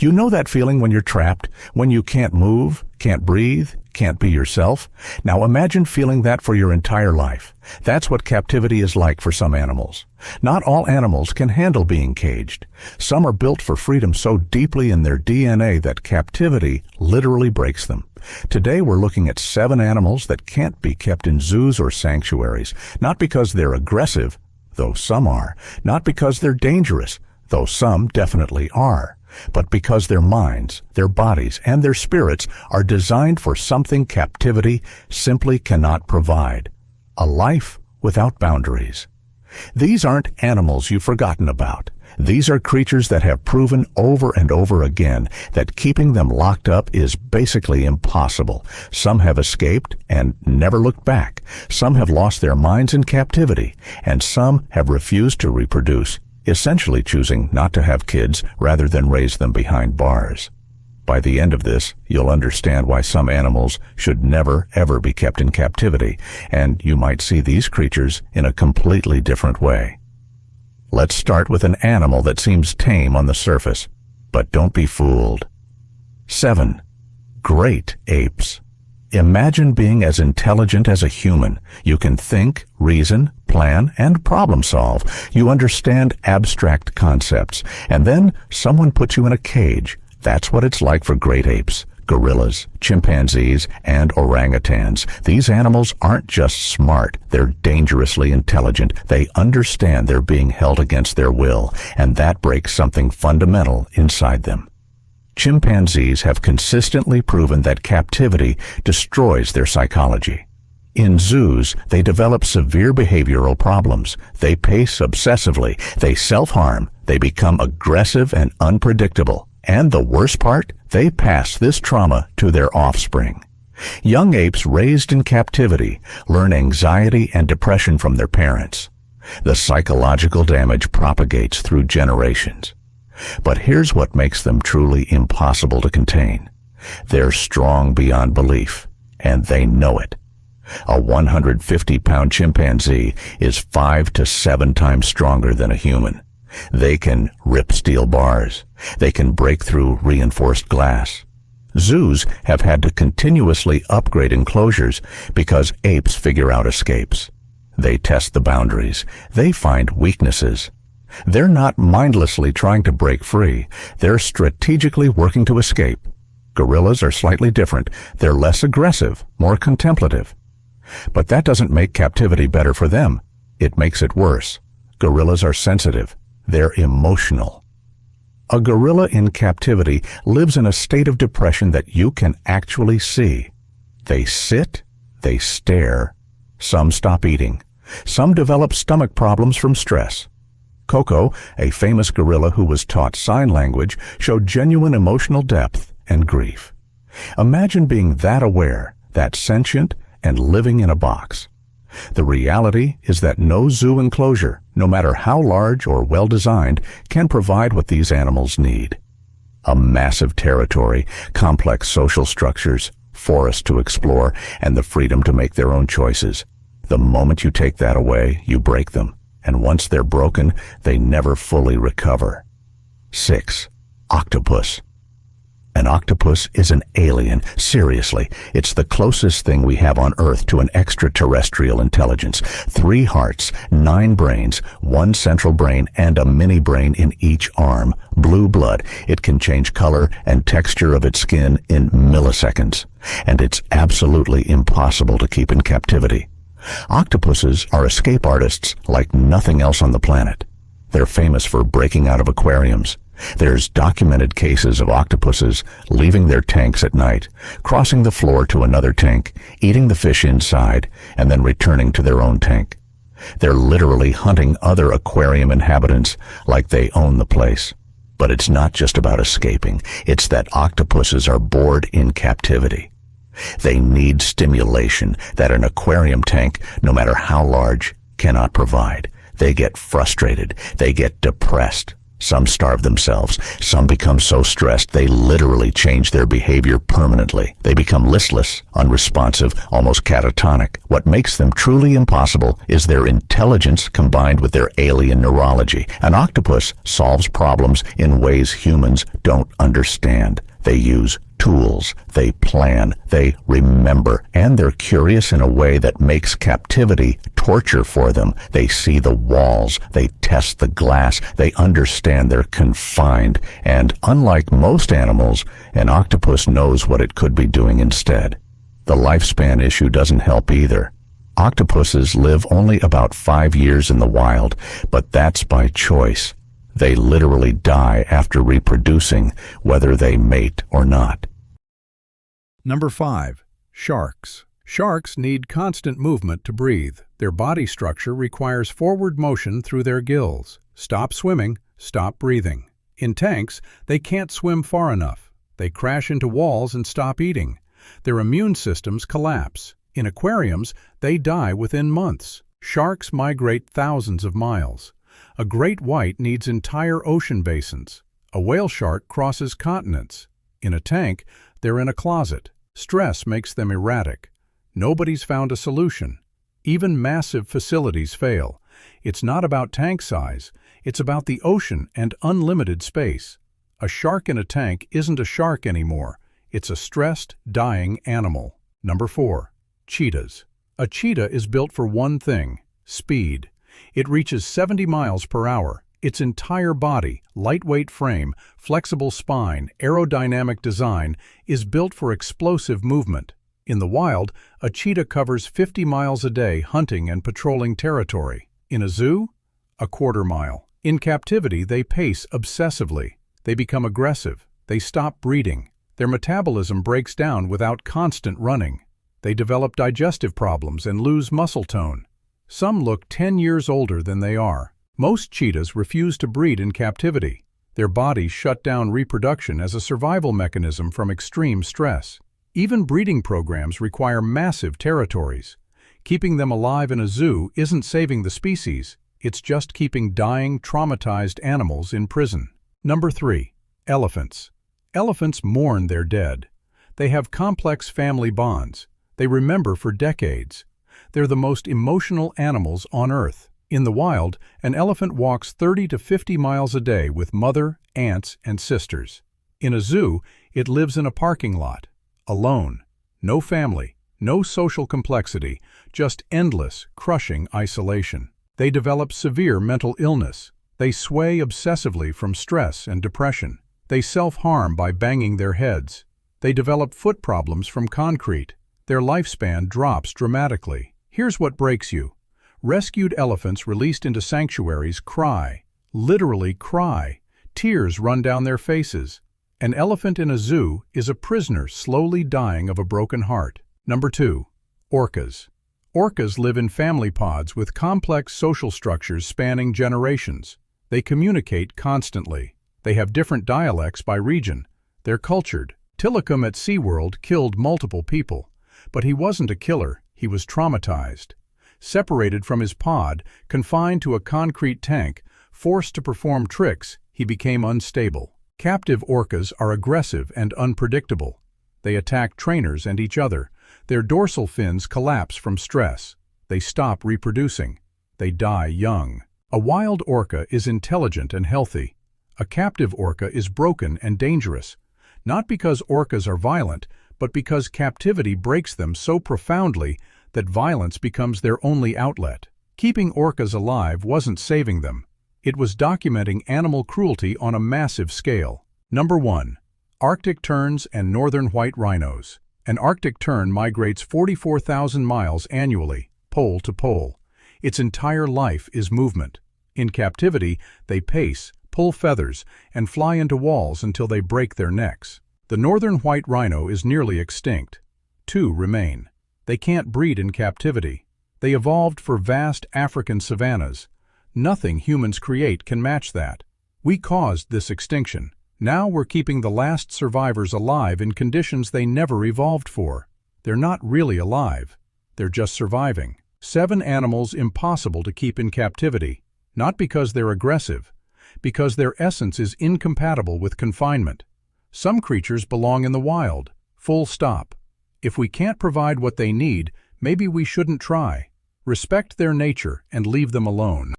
You know that feeling when you're trapped, when you can't move, can't breathe, can't be yourself? Now imagine feeling that for your entire life. That's what captivity is like for some animals. Not all animals can handle being caged. Some are built for freedom so deeply in their DNA that captivity literally breaks them. Today we're looking at 7 animals that can't be kept in zoos or sanctuaries, not because they're aggressive, though some are, not because they're dangerous, though some definitely are, but because their minds, their bodies, and their spirits are designed for something captivity simply cannot provide: a life without boundaries. These aren't animals you've forgotten about. These are creatures that have proven over and over again that keeping them locked up is basically impossible. Some have escaped and never looked back. Some have lost their minds in captivity, and some have refused to reproduce, essentially choosing not to have kids rather than raise them behind bars. By the end of this, you'll understand why some animals should never, ever be kept in captivity, and you might see these creatures in a completely different way. Let's start with an animal that seems tame on the surface, but don't be fooled. 7. Great apes. Imagine being as intelligent as a human. You can think, reason, plan, and problem solve. You understand abstract concepts. And then someone puts you in a cage. That's what it's like for great apes, gorillas, chimpanzees, and orangutans. These animals aren't just smart. They're dangerously intelligent. They understand they're being held against their will, and that breaks something fundamental inside them. Chimpanzees have consistently proven that captivity destroys their psychology. In zoos, they develop severe behavioral problems. They pace obsessively. They self-harm. They become aggressive and unpredictable. And the worst part, they pass this trauma to their offspring. Young apes raised in captivity learn anxiety and depression from their parents. The psychological damage propagates through generations. But here's what makes them truly impossible to contain. They're strong beyond belief, and they know it. A 150-pound chimpanzee is 5 to 7 times stronger than a human. They can rip steel bars. They can break through reinforced glass. Zoos have had to continuously upgrade enclosures because apes figure out escapes. They test the boundaries. They find weaknesses. They're not mindlessly trying to break free. They're strategically working to escape. Gorillas are slightly different. They're less aggressive, more contemplative. But that doesn't make captivity better for them. It makes it worse. Gorillas are sensitive. They're emotional. A gorilla in captivity lives in a state of depression that you can actually see. They sit, they stare. Some stop eating. Some develop stomach problems from stress. Coco, a famous gorilla who was taught sign language, showed genuine emotional depth and grief. Imagine being that aware, that sentient, and living in a box. The reality is that no zoo enclosure, no matter how large or well-designed, can provide what these animals need. A massive territory, complex social structures, forests to explore, and the freedom to make their own choices. The moment you take that away, you break them. And once they're broken, they never fully recover. 6. Octopus. An octopus is an alien. Seriously, it's the closest thing we have on Earth to an extraterrestrial intelligence. 3 hearts, 9 brains, 1 central brain, and a mini brain in each arm. Blue blood. It can change color and texture of its skin in milliseconds. And it's absolutely impossible to keep in captivity. Octopuses are escape artists like nothing else on the planet. They're famous for breaking out of aquariums. There's documented cases of octopuses leaving their tanks at night, crossing the floor to another tank, eating the fish inside, and then returning to their own tank. They're literally hunting other aquarium inhabitants like they own the place. But it's not just about escaping. It's that octopuses are bored in captivity. They need stimulation that an aquarium tank, no matter how large, cannot provide. They get frustrated. They get depressed. Some starve themselves. Some become so stressed they literally change their behavior permanently. They become listless, unresponsive, almost catatonic. What makes them truly impossible is their intelligence combined with their alien neurology. An octopus solves problems in ways humans don't understand. They use tools, they plan, they remember, and they're curious in a way that makes captivity torture for them. They see the walls, they test the glass, they understand they're confined, and unlike most animals, an octopus knows what it could be doing instead. The lifespan issue doesn't help either. Octopuses live only about 5 years in the wild, but that's by choice. They literally die after reproducing, whether they mate or not. Number 5. Sharks. Sharks need constant movement to breathe. Their body structure requires forward motion through their gills. Stop swimming, stop breathing. In tanks, they can't swim far enough. They crash into walls and stop eating. Their immune systems collapse. In aquariums, they die within months. Sharks migrate thousands of miles. A great white needs entire ocean basins. A whale shark crosses continents. In a tank, they're in a closet. Stress makes them erratic. Nobody's found a solution. Even massive facilities fail. It's not about tank size, it's about the ocean and unlimited space. A shark in a tank isn't a shark anymore. It's a stressed, dying animal. Number 4. Cheetahs. A cheetah is built for one thing: speed. It reaches 70 miles per hour. Its entire body, lightweight frame, flexible spine, aerodynamic design, is built for explosive movement. In the wild, a cheetah covers 50 miles a day hunting and patrolling territory. In a zoo, a quarter mile. In captivity, they pace obsessively. They become aggressive. They stop breeding. Their metabolism breaks down without constant running. They develop digestive problems and lose muscle tone. Some look 10 years older than they are. Most cheetahs refuse to breed in captivity. Their bodies shut down reproduction as a survival mechanism from extreme stress. Even breeding programs require massive territories. Keeping them alive in a zoo isn't saving the species, it's just keeping dying, traumatized animals in prison. Number 3. Elephants. Elephants mourn their dead. They have complex family bonds. They remember for decades. They're the most emotional animals on Earth. In the wild, an elephant walks 30 to 50 miles a day with mother, aunts, and sisters. In a zoo, it lives in a parking lot, alone. No family, no social complexity, just endless, crushing isolation. They develop severe mental illness. They sway obsessively from stress and depression. They self-harm by banging their heads. They develop foot problems from concrete. Their lifespan drops dramatically. Here's what breaks you. Rescued elephants released into sanctuaries cry, literally cry. Tears run down their faces. An elephant in a zoo is a prisoner slowly dying of a broken heart. Number 2. Orcas. Orcas live in family pods with complex social structures spanning generations. They communicate constantly. They have different dialects by region. They're cultured. Tilikum at SeaWorld killed multiple people. But he wasn't a killer, he was traumatized. Separated from his pod, confined to a concrete tank, forced to perform tricks, he became unstable. Captive orcas are aggressive and unpredictable. They attack trainers and each other. Their dorsal fins collapse from stress. They stop reproducing. They die young. A wild orca is intelligent and healthy. A captive orca is broken and dangerous. Not because orcas are violent, but because captivity breaks them so profoundly that violence becomes their only outlet. Keeping orcas alive wasn't saving them. It was documenting animal cruelty on a massive scale. Number 1. Arctic terns and northern white rhinos. An Arctic tern migrates 44,000 miles annually, pole to pole. Its entire life is movement. In captivity, they pace, pull feathers, and fly into walls until they break their necks. The northern white rhino is nearly extinct. 2 remain. They can't breed in captivity. They evolved for vast African savannas. Nothing humans create can match that. We caused this extinction. Now we're keeping the last survivors alive in conditions they never evolved for. They're not really alive. They're just surviving. 7 animals impossible to keep in captivity. Not because they're aggressive. because their essence is incompatible with confinement. Some creatures belong in the wild, full stop. If we can't provide what they need, maybe we shouldn't try. Respect their nature and leave them alone.